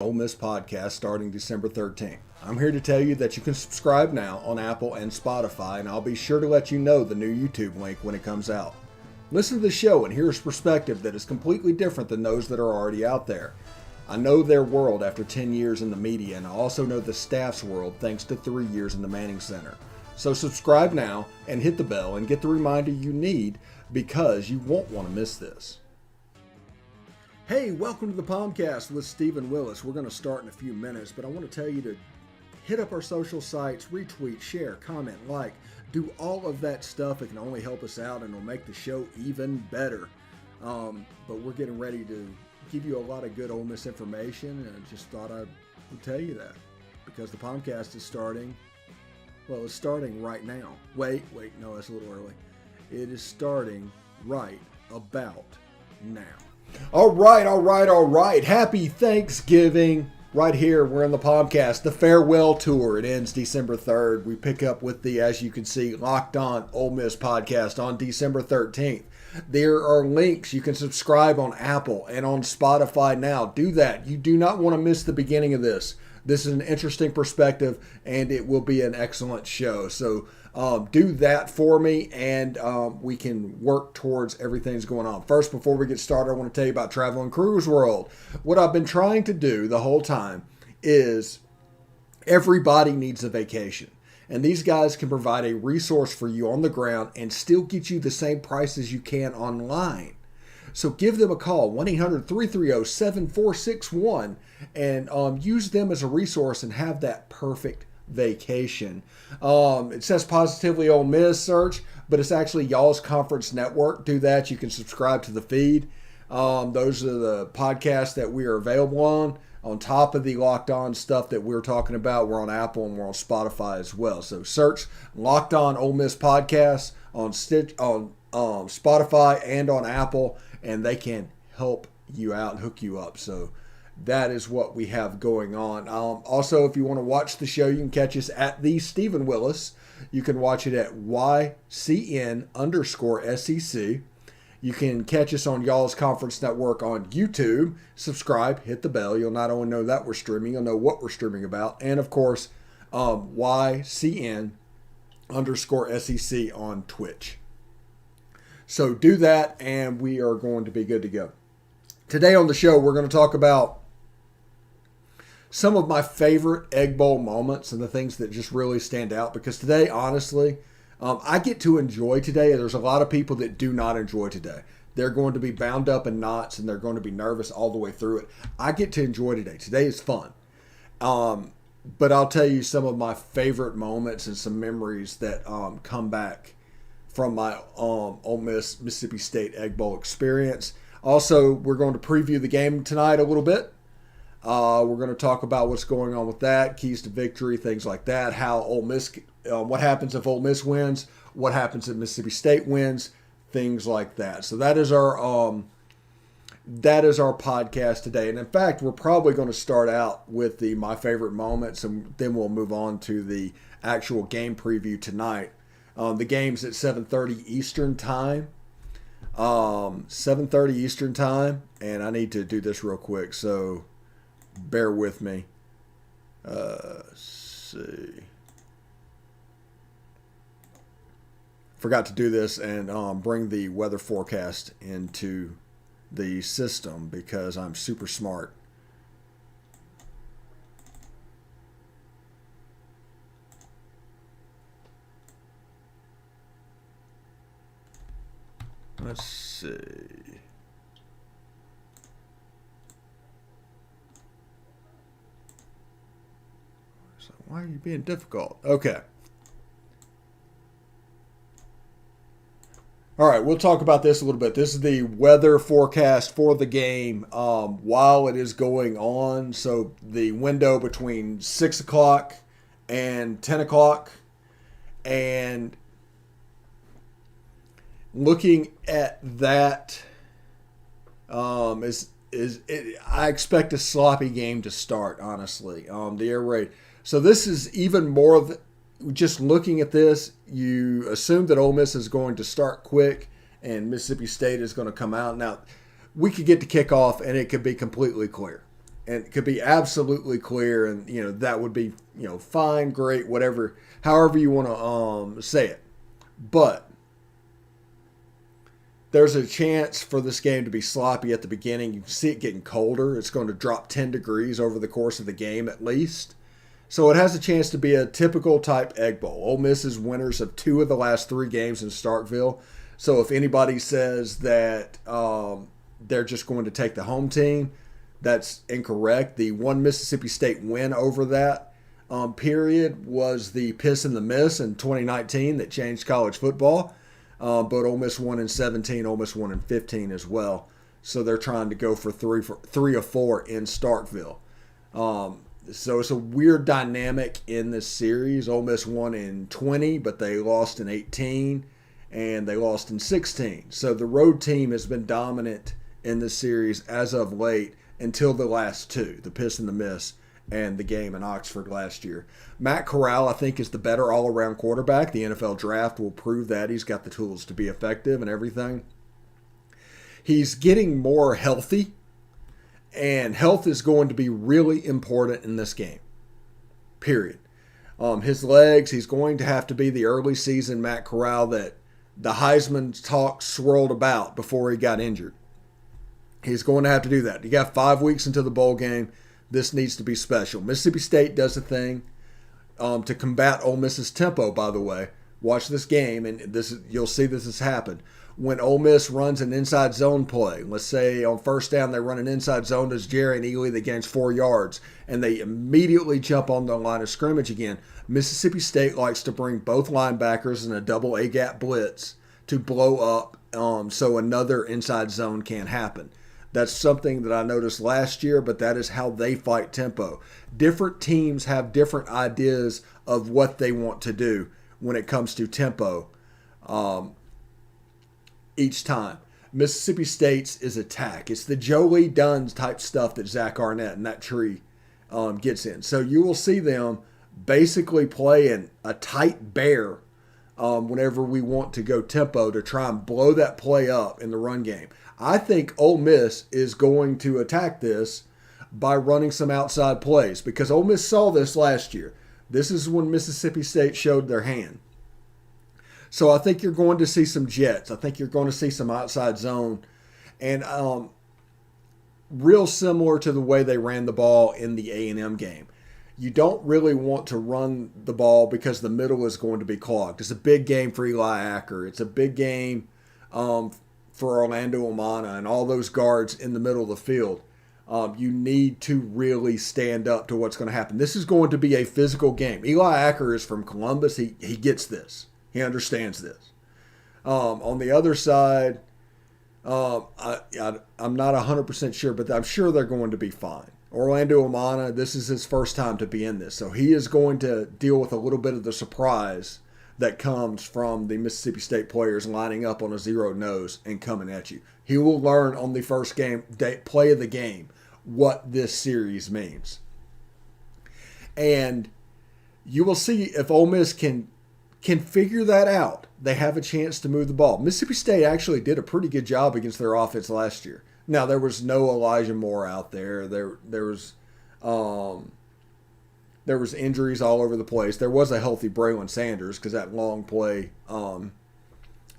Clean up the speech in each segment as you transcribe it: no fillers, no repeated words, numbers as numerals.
Ole Miss podcast starting December 13th. I'm here to tell you that you can subscribe now on Apple and Spotify, and I'll be sure to let you know the new YouTube link when it comes out. Listen to the show and hear a perspective that is completely different than those that are already out there. I know their world after 10 years in the media, and I also know the staff's world thanks to 3 years in the Manning Center. So subscribe now and hit the bell and get the reminder you need because you won't want to miss this. Hey, welcome to the Palmcast with Stephen Willis. We're going to start in a few minutes, but I want to tell you to hit up our social sites, retweet, share, comment, like, do all of that stuff. It can only help us out and it'll make the show even better. But we're getting ready to give you a lot of good Ole Miss information, and I just thought I would tell you that because the Palmcast is starting. Well, it's starting right now. Wait, no, that's a little early. It is starting right about now. All right. Happy Thanksgiving. Right here, we're in the Palmcast, the farewell tour. It ends December 3rd. We pick up with the, as you can see, Locked On Ole Miss podcast on December 13th. There are links. You can subscribe on Apple and on Spotify now. Do that. You do not want to miss the beginning of this. This is an interesting perspective, and it will be an excellent show. So do that for me, and we can work towards everything that's going on. First, before we get started, I want to tell you about Travel and Cruise World. What I've been trying to do the whole time is everybody needs a vacation. And these guys can provide a resource for you on the ground and still get you the same prices you can online. So give them a call, 1-800-330-7461, and use them as a resource and have that perfect vacation. It says Positively Ole Miss search, but it's actually y'all's conference network. Do that. You can subscribe to the feed. Those are the podcasts that we are available on top of the Locked On stuff that we're talking about. We're on Apple and we're on Spotify as well. So search Locked On Ole Miss podcast on Spotify and on Apple, and they can help you out and hook you up. So that is what we have going on. Also, if you want to watch the show, you can catch us at the Stephen Willis. You can watch it at YCN_SEC. You can catch us on y'all's conference network on YouTube. Subscribe, hit the bell. You'll not only know that we're streaming, you'll know what we're streaming about. And of course, YCN_SEC on Twitch. So do that, and we are going to be good to go. Today on the show, we're going to talk about some of my favorite Egg Bowl moments and the things that just really stand out. Because today, honestly, I get to enjoy today. There's a lot of people that do not enjoy today. They're going to be bound up in knots, and they're going to be nervous all the way through it. I get to enjoy today. Today is fun. But I'll tell you some of my favorite moments and some memories that come back from my Ole Miss Mississippi State Egg Bowl experience. Also, we're going to preview the game tonight a little bit. We're going to talk about what's going on with that, keys to victory, things like that, how Ole Miss, what happens if Ole Miss wins, what happens if Mississippi State wins, things like that. So that is our podcast today. And in fact, we're probably going to start out with my favorite moments, and then we'll move on to the actual game preview tonight. The game's at 7:30 Eastern Time. 7:30 Eastern Time, and I need to do this real quick, so bear with me. Let's see. Forgot to do this and bring the weather forecast into the system because I'm super smart. Let's see. So why are you being difficult? Okay. All right, we'll talk about this a little bit. This is the weather forecast for the game while it is going on. So the window between 6 o'clock and 10 o'clock. And looking at that, I expect a sloppy game to start, honestly. The air raid. So this is even more just looking at this, you assume that Ole Miss is going to start quick and Mississippi State is going to come out. Now, we could get to kickoff and it could be completely clear. and could be absolutely clear, and that would be fine, great, whatever, however you want to say it. But there's a chance for this game to be sloppy at the beginning. You can see it getting colder. It's going to drop 10 degrees over the course of the game at least. So it has a chance to be a typical type Egg Bowl. Ole Miss is winners of 2 of the last 3 games in Starkville. So if anybody says that they're just going to take the home team, that's incorrect. The one Mississippi State win over that period was the Piss and the Miss in 2019 that changed college football. But Ole Miss won in 17, Ole Miss won in 15 as well. So they're trying to go for 3 or 4 in Starkville. So it's a weird dynamic in this series. Ole Miss won in 20, but they lost in 18, and they lost in 16. So the road team has been dominant in this series as of late until the last 2, the Piss and the Miss and the game in Oxford last year. Matt Corral, I think, is the better all-around quarterback. The NFL draft will prove that. He's got the tools to be effective and everything. He's getting more healthy. And health is going to be really important in this game, period. His legs, he's going to have to be the early season Matt Corral that the Heisman talk swirled about before he got injured. He's going to have to do that. You got 5 weeks until the bowl game. This needs to be special. Mississippi State does a thing to combat Ole Miss's tempo, by the way. Watch this game, and you'll see this has happened. When Ole Miss runs an inside zone play, let's say on first down they run an inside zone to Jerry and Ely that gains 4 yards, and they immediately jump on the line of scrimmage again. Mississippi State likes to bring both linebackers in a double A-gap blitz to blow up so another inside zone can't happen. That's something that I noticed last year, but that is how they fight tempo. Different teams have different ideas of what they want to do when it comes to tempo. Each time. Mississippi State's is attack. It's the Joe Lee Duns type stuff that Zach Arnett and that tree gets in. So you will see them basically playing a tight bear whenever we want to go tempo to try and blow that play up in the run game. I think Ole Miss is going to attack this by running some outside plays because Ole Miss saw this last year. This is when Mississippi State showed their hand. So I think you're going to see some jets. I think you're going to see some outside zone. And real similar to the way they ran the ball in the A&M game. You don't really want to run the ball because the middle is going to be clogged. It's a big game for Eli Acker. It's a big game for Orlando Amana and all those guards in the middle of the field. You need to really stand up to what's going to happen. This is going to be a physical game. Eli Acker is from Columbus. He gets this. He understands this. On the other side, I'm not 100% sure, but I'm sure they're going to be fine. Orlando Amana, this is his first time to be in this, so he is going to deal with a little bit of the surprise that comes from the Mississippi State players lining up on a zero nose and coming at you. He will learn on the first play of the game what this series means. And you will see if Ole Miss can figure that out, they have a chance to move the ball. Mississippi State actually did a pretty good job against their offense last year. Now, there was no Elijah Moore out there. There was injuries all over the place. There was a healthy Braylon Sanders because that long play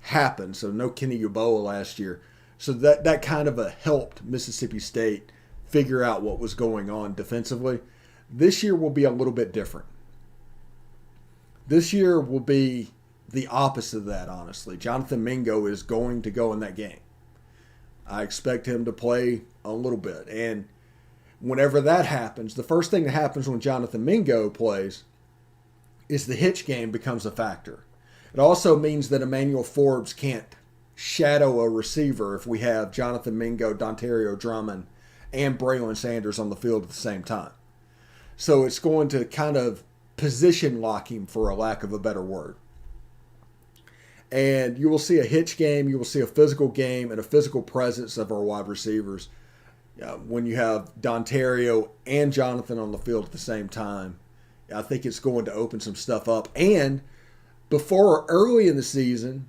happened. So no Kenny Yeboah last year. So that kind of helped Mississippi State figure out what was going on defensively. This year will be a little bit different. This year will be the opposite of that, honestly. Jonathan Mingo is going to go in that game. I expect him to play a little bit. And whenever that happens, the first thing that happens when Jonathan Mingo plays is the hitch game becomes a factor. It also means that Emmanuel Forbes can't shadow a receiver if we have Jonathan Mingo, Dontario Drummond, and Braylon Sanders on the field at the same time. So it's going to kind of position lock him, for a lack of a better word. And you will see a hitch game, you will see a physical game, and a physical presence of our wide receivers when you have Dontario and Jonathan on the field at the same time. I think it's going to open some stuff up. And before early in the season,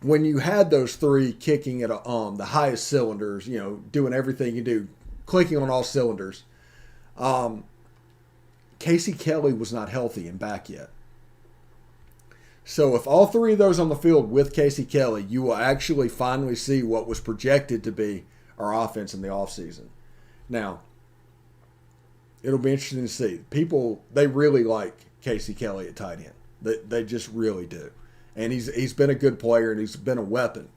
when you had those three kicking at the highest cylinders, doing everything you do, clicking on all cylinders. Casey Kelly was not healthy and back yet. So if all three of those on the field with Casey Kelly, you will actually finally see what was projected to be our offense in the offseason. Now, it'll be interesting to see. People, they really like Casey Kelly at tight end. They just really do. And he's been a good player and he's been a weapon.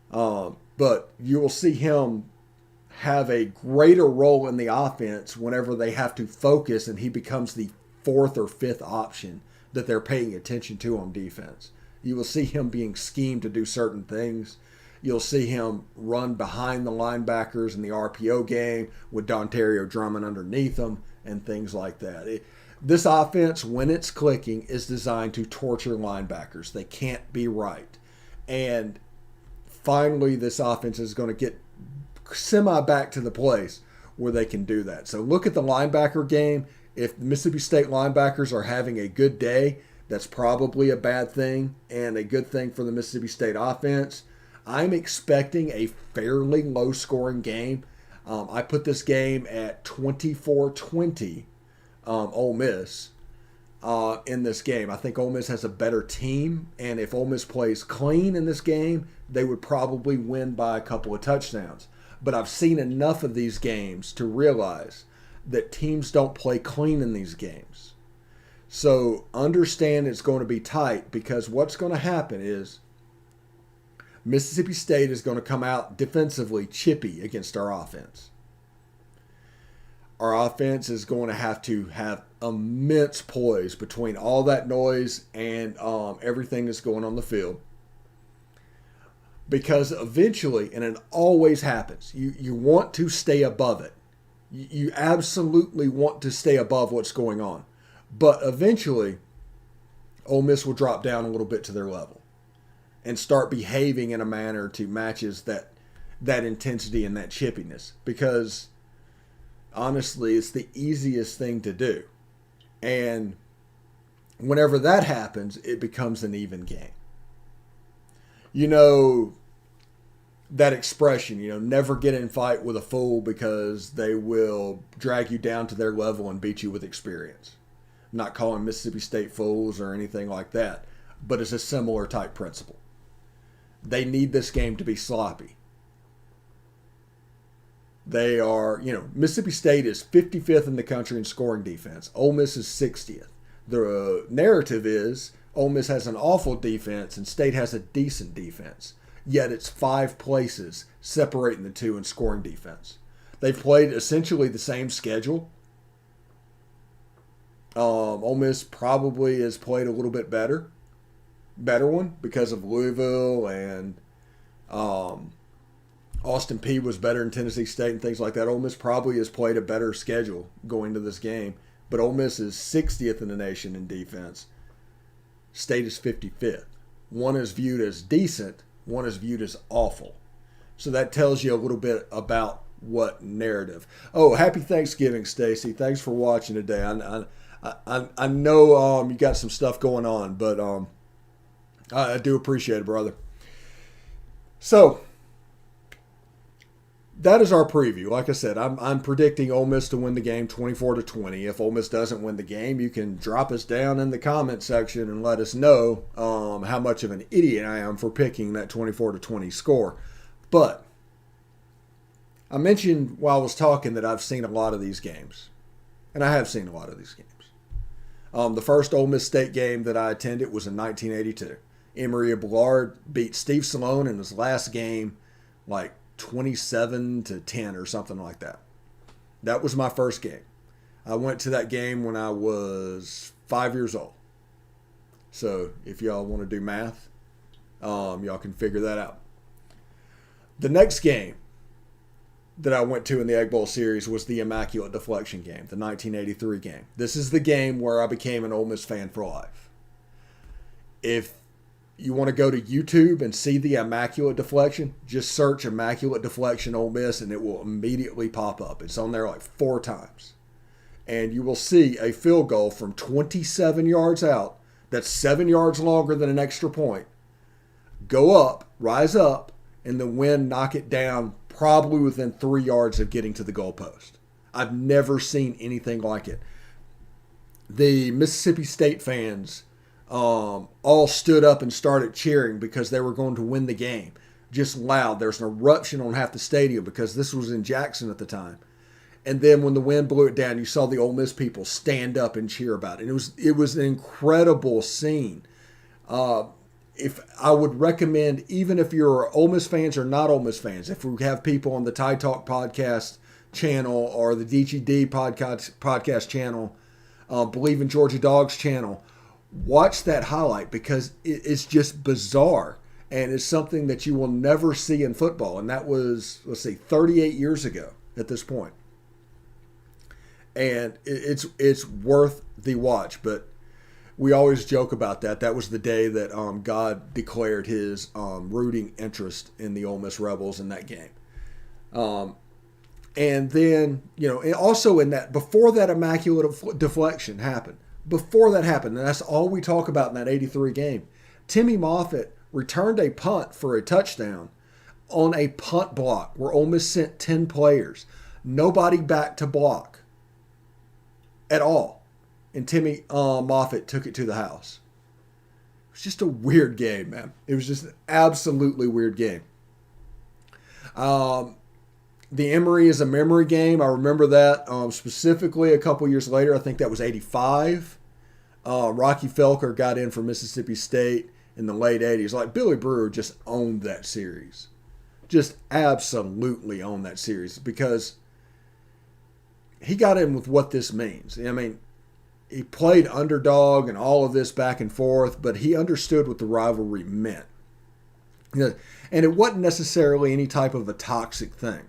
But you will see him have a greater role in the offense whenever they have to focus and he becomes the fourth or fifth option that they're paying attention to on defense. You will see him being schemed to do certain things. You'll see him run behind the linebackers in the RPO game with Dontario Drummond underneath them and things like that. This offense, when it's clicking, is designed to torture linebackers. They can't be right. And finally, this offense is going to get semi back to the place where they can do that. So look at the linebacker game. If Mississippi State linebackers are having a good day, that's probably a bad thing and a good thing for the Mississippi State offense. I'm expecting a fairly low-scoring game. I put this game at 24-20 Ole Miss in this game. I think Ole Miss has a better team, and if Ole Miss plays clean in this game, they would probably win by a couple of touchdowns. But I've seen enough of these games to realize that teams don't play clean in these games. So understand it's going to be tight because what's going to happen is Mississippi State is going to come out defensively chippy against our offense. Our offense is going to have immense poise between all that noise and everything that's going on the field. Because eventually, and it always happens, you want to stay above it. You absolutely want to stay above what's going on. But eventually, Ole Miss will drop down a little bit to their level and start behaving in a manner to matches that intensity and that chippiness. Because, honestly, it's the easiest thing to do. And whenever that happens, it becomes an even game. You know, that expression, never get in fight with a fool because they will drag you down to their level and beat you with experience. I'm not calling Mississippi State fools or anything like that, but it's a similar type principle. They need this game to be sloppy. They are, Mississippi State is 55th in the country in scoring defense. Ole Miss is 60th. The narrative is Ole Miss has an awful defense and State has a decent defense. Yet it's 5 places separating the two in scoring defense. They've played essentially the same schedule. Ole Miss probably has played a little bit better one because of Louisville and Austin Peay was better in Tennessee State and things like that. Ole Miss probably has played a better schedule going to this game. But Ole Miss is 60th in the nation in defense. State is 55th. One is viewed as decent. One is viewed as awful. So that tells you a little bit about what narrative. Oh, happy Thanksgiving, Stacy. Thanks for watching today. I know you got some stuff going on, but I do appreciate it, brother. So that is our preview. Like I said, I'm predicting Ole Miss to win the game 24-20. If Ole Miss doesn't win the game, you can drop us down in the comment section and let us know how much of an idiot I am for picking that 24-20 score. But I mentioned while I was talking that I've seen a lot of these games. And I have seen a lot of these games. The first Ole Miss State game that I attended was in 1982. Emory Ballard beat Steve Salone in his last game like 27-10 or something like that. That was my first game. I went to that game when I was 5 years old. So if y'all want to do math, y'all can figure that out. The next game that I went to in the Egg Bowl series was the Immaculate Deflection game, the 1983 game. This is the game where I became an Ole Miss fan for life. If you want to go to YouTube and see the Immaculate Deflection, just search Immaculate Deflection Ole Miss and it will immediately pop up. It's on there like 4 times. And you will see a field goal from 27 yards out that's 7 yards longer than an extra point. Go up, rise up, and the wind knock it down probably within 3 yards of getting to the goalpost. I've never seen anything like it. The Mississippi State fans all stood up and started cheering because they were going to win the game. Just loud. There's an eruption on half the stadium because this was in Jackson at the time. And then when the wind blew it down, you saw the Ole Miss people stand up and cheer about it. And it was an incredible scene. If I would recommend, even if you're Ole Miss fans or not Ole Miss fans, if we have people on the Tide Talk podcast channel or the DGD podcast channel, Believe in Georgia Dogs channel, watch that highlight because it's just bizarre. And it's something that you will never see in football. And that was, 38 years ago at this point. And it's worth the watch. But we always joke about that. That was the day that God declared his rooting interest in the Ole Miss Rebels in that game. And then, and also in that, before that immaculate deflection happened, and that's all we talk about in that 83 game, Timmy Moffitt returned a punt for a touchdown on a punt block where Ole Miss sent 10 players. Nobody back to block at all. And Timmy Moffitt took it to the house. It was just a weird game, man. It was just an absolutely weird game. The Emory is a memory game. I remember that specifically a couple years later. I think that was 85. Rocky Felker got in for Mississippi State in the late 80s. Like, Billy Brewer just owned that series. Just absolutely owned that series because he got in with what this means. I mean, he played underdog and all of this back and forth, but he understood what the rivalry meant. And it wasn't necessarily any type of a toxic thing.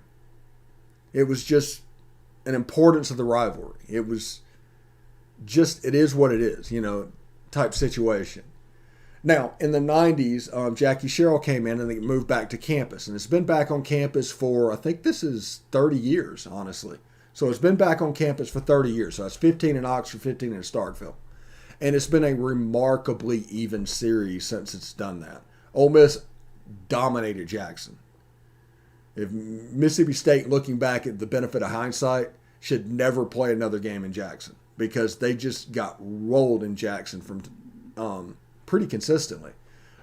It was just an importance of the rivalry. It was just, it is what it is, type situation. Now, in the 90s, Jackie Sherrill came in and they moved back to campus. And it's been back on campus for, I think this is 30 years, honestly. So it's been back on campus for 30 years. So that's 15 in Oxford, 15 in Starkville. And it's been a remarkably even series since it's done that. Ole Miss dominated Jackson. If Mississippi State, looking back at the benefit of hindsight, should never play another game in Jackson because they just got rolled in Jackson from pretty consistently.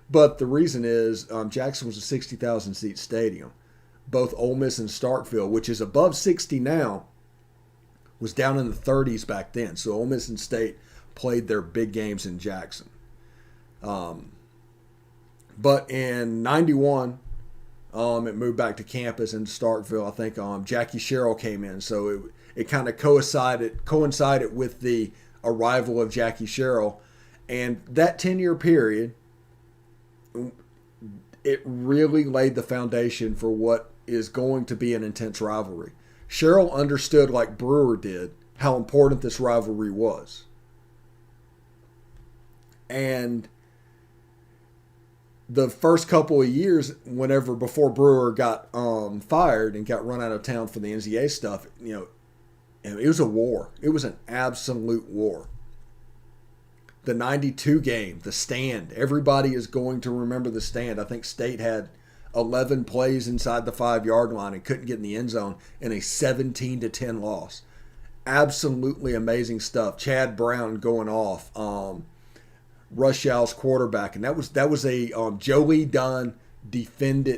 But the reason is Jackson was a 60,000 seat stadium. Both Ole Miss and Starkville, which is above 60 now, was down in the 30s back then. So Ole Miss and State played their big games in Jackson. But in 91, it moved back to campus in Starkville. I think Jackie Sherrill came in. So it kind of coincided with the arrival of Jackie Sherrill. And that 10-year period, it really laid the foundation for what is going to be an intense rivalry. Sherrill understood, like Brewer did, how important this rivalry was. And the first couple of years, before Brewer got fired and got run out of town for the NCAA stuff, it was a war. It was an absolute war. The 92 game, the stand. Everybody is going to remember the stand. I think State had 11 plays inside the 5-yard line and couldn't get in the end zone in a 17-10 loss. Absolutely amazing stuff. Chad Brown going off. Rushall's quarterback, and that was a Joe Lee Dunn defense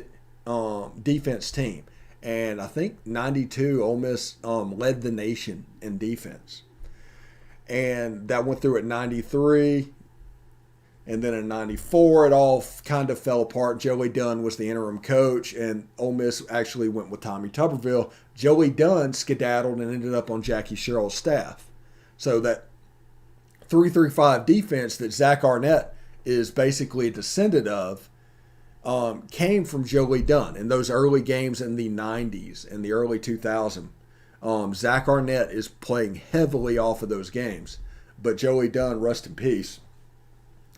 team. And I think 92 Ole Miss led the nation in defense. And that went through at 93. And then in 94, it all kind of fell apart. Joey Dunn was the interim coach, and Ole Miss actually went with Tommy Tuberville. Joey Dunn skedaddled and ended up on Jackie Sherrill's staff. So that 3-3-5 defense that Zach Arnett is basically a descendant of came from Joey Dunn in those early games in the 90s and the early 2000s. Zach Arnett is playing heavily off of those games. But Joey Dunn, rest in peace,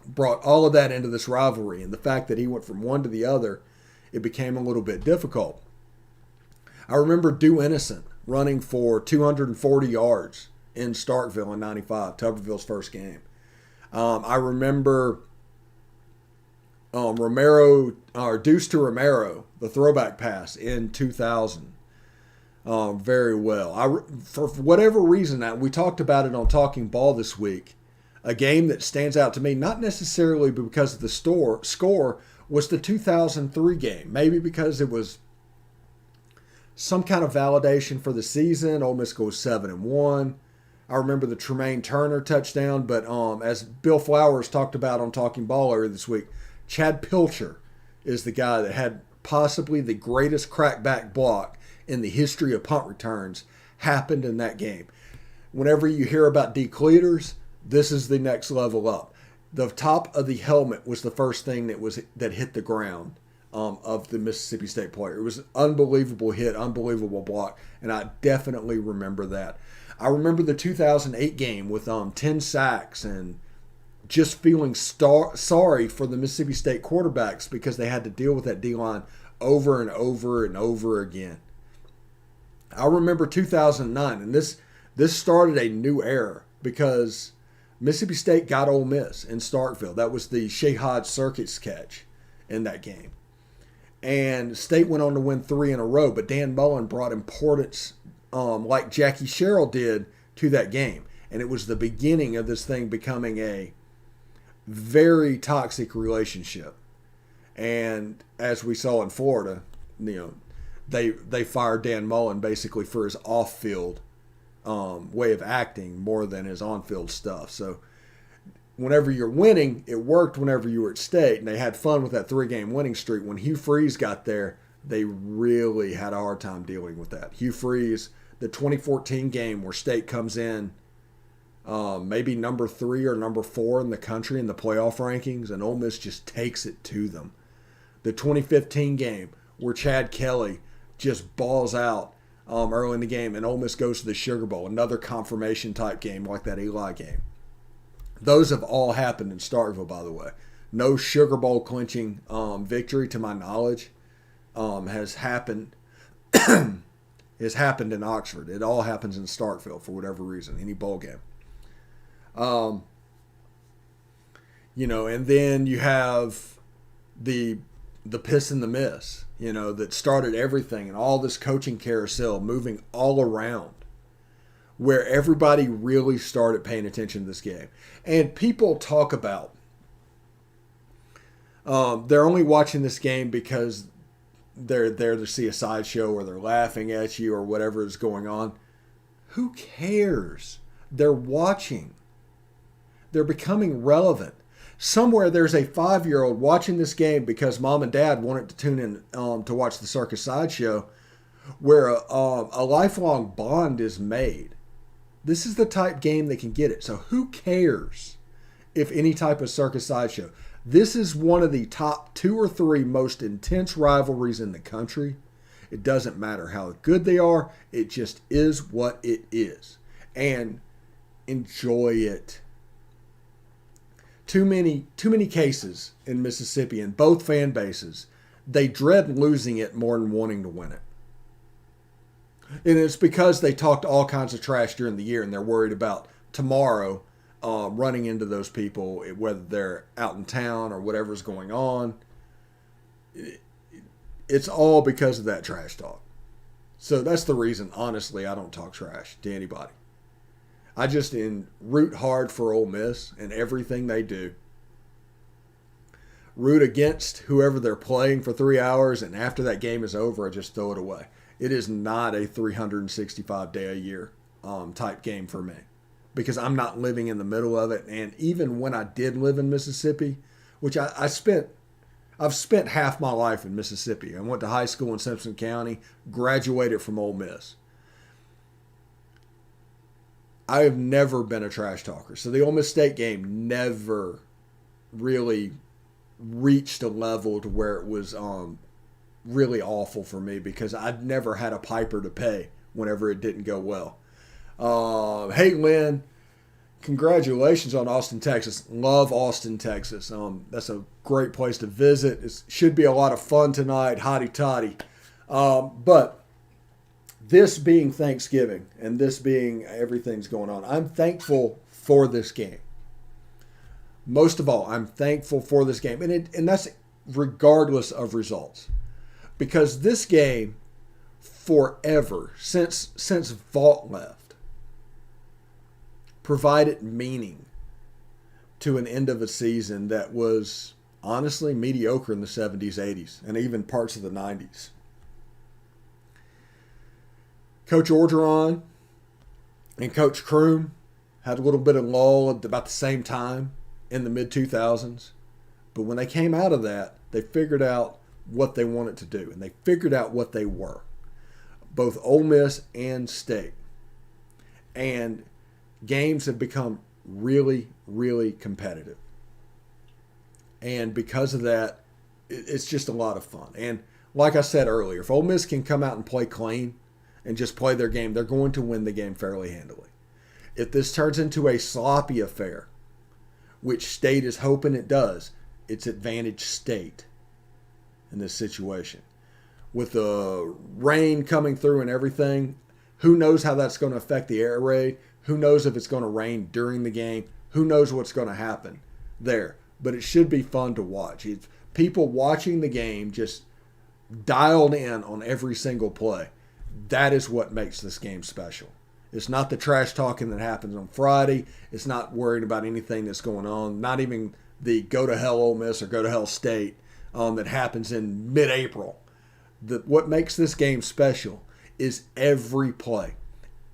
brought all of that into this rivalry. And the fact that he went from one to the other, it became a little bit difficult. I remember Dew Innocent running for 240 yards in Starkville in 95, Tuberville's first game. I remember Romero, or Deuce to Romero, the throwback pass in 2000. Very well. For whatever reason, we talked about it on Talking Ball this week. A game that stands out to me, not necessarily because of the score, was the 2003 game. Maybe because it was some kind of validation for the season. Ole Miss goes 7-1. I remember the Tremaine Turner touchdown, but as Bill Flowers talked about on Talking Ball earlier this week, Chad Pilcher is the guy that had possibly the greatest crackback block in the history of punt returns happened in that game. Whenever you hear about decleaters, this is the next level up. The top of the helmet was the first thing that hit the ground of the Mississippi State player. It was an unbelievable hit, unbelievable block, and I definitely remember that. I remember the 2008 game with 10 sacks and just feeling sorry for the Mississippi State quarterbacks because they had to deal with that D-line over and over and over again. I remember 2009, and this started a new era because Mississippi State got Ole Miss in Starkville. That was the Shahad Circuits catch in that game. And State went on to win 3 in a row, but Dan Mullen brought importance like Jackie Sherrill did to that game. And it was the beginning of this thing becoming a very toxic relationship. And as we saw in Florida, they fired Dan Mullen basically for his off-field way of acting more than his on-field stuff. So whenever you're winning, it worked whenever you were at State, and they had fun with that 3-game winning streak. When Hugh Freeze got there, they really had a hard time dealing with that. Hugh Freeze, the 2014 game where State comes in maybe number 3 or number 4 in the country in the playoff rankings, and Ole Miss just takes it to them. The 2015 game where Chad Kelly just balls out early in the game, and Ole Miss goes to the Sugar Bowl, another confirmation type game like that Eli game. Those have all happened in Starkville, by the way. No Sugar Bowl clinching victory, to my knowledge, has happened. Has happened in Oxford. It all happens in Starkville for whatever reason, any bowl game. And then you have the piss and the miss, that started everything, and all this coaching carousel moving all around, where everybody really started paying attention to this game. And people talk about they're only watching this game because they're there to see a sideshow, or they're laughing at you, or whatever is going on. Who cares? They're watching. They're becoming relevant. Somewhere there's a 5-year-old watching this game because mom and dad wanted to tune in to watch the Circus Sideshow, where a lifelong bond is made. This is the type game that can get it. So who cares if any type of Circus Sideshow? This is one of the top 2 or 3 most intense rivalries in the country. It doesn't matter how good they are. It just is what it is. And enjoy it. Too many cases in Mississippi, in both fan bases, they dread losing it more than wanting to win it. And it's because they talked all kinds of trash during the year, and they're worried about tomorrow running into those people, whether they're out in town or whatever's going on. It's all because of that trash talk. So that's the reason, honestly, I don't talk trash to anybody. I just root hard for Ole Miss and everything they do. Root against whoever they're playing for 3 hours, and after that game is over, I just throw it away. It is not a 365-day-a-year type game for me, because I'm not living in the middle of it. And even when I did live in Mississippi, which I've spent half my life in Mississippi. I went to high school in Simpson County, graduated from Ole Miss. I have never been a trash talker. So the Ole Miss State game never really reached a level to where it was really awful for me, because I'd never had a piper to pay whenever it didn't go well. Hey, Lynn, congratulations on Austin, Texas. Love Austin, Texas. That's a great place to visit. It should be a lot of fun tonight, hotty toddy. But this being Thanksgiving, and this being everything's going on, I'm thankful for this game. Most of all, I'm thankful for this game. And that's regardless of results. Because this game, forever, since Vaught left, provided meaning to an end of a season that was honestly mediocre in the 70s, 80s, and even parts of the 90s. Coach Orgeron and Coach Kroom had a little bit of lull at about the same time in the mid-2000s. But when they came out of that, they figured out what they wanted to do, and they figured out what they were, both Ole Miss and State. And games have become really, really competitive. And because of that, it's just a lot of fun. And like I said earlier, if Ole Miss can come out and play clean and just play their game, they're going to win the game fairly handily. If this turns into a sloppy affair, which State is hoping it does, it's advantage State in this situation. With the rain coming through and everything, who knows how that's going to affect the air raid? Who knows if it's going to rain during the game? Who knows what's going to happen there? But it should be fun to watch. It's people watching the game just dialed in on every single play. That is what makes this game special. It's not the trash talking that happens on Friday. It's not worrying about anything that's going on. Not even the go to hell Ole Miss or go to hell State that happens in mid-April. What makes this game special is every play.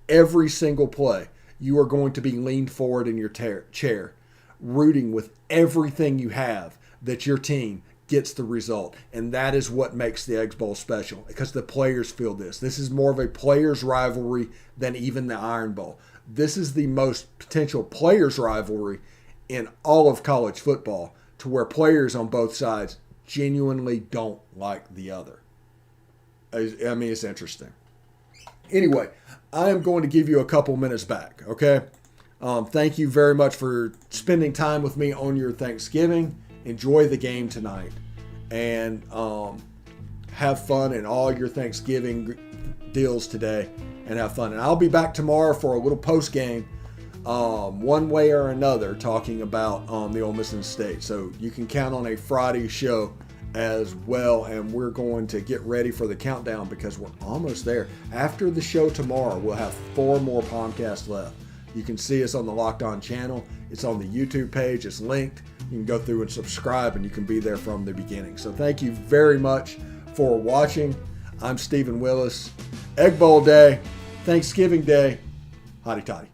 Every single play, you are going to be leaned forward in your chair, rooting with everything you have that your team gets the result. And that is what makes the Eggs Bowl special, because the players feel this. This is more of a players' rivalry than even the Iron Bowl. This is the most potential players' rivalry in all of college football, to where players on both sides genuinely don't like the other. I mean, it's interesting. Anyway, I am going to give you a couple minutes back, okay? Thank you very much for spending time with me on your Thanksgiving. Enjoy the game tonight, and have fun in all your Thanksgiving deals today, and have fun. And I'll be back tomorrow for a little post game, one way or another, talking about the Ole Miss and State. So you can count on a Friday show as well, and we're going to get ready for the countdown because we're almost there. After the show tomorrow, we'll have 4 more podcasts left. You can see us on the Locked On channel. It's on the YouTube page. It's linked. You can go through and subscribe, and you can be there from the beginning. So thank you very much for watching. I'm Stephen Willis. Egg Bowl Day, Thanksgiving Day, hotty toddy.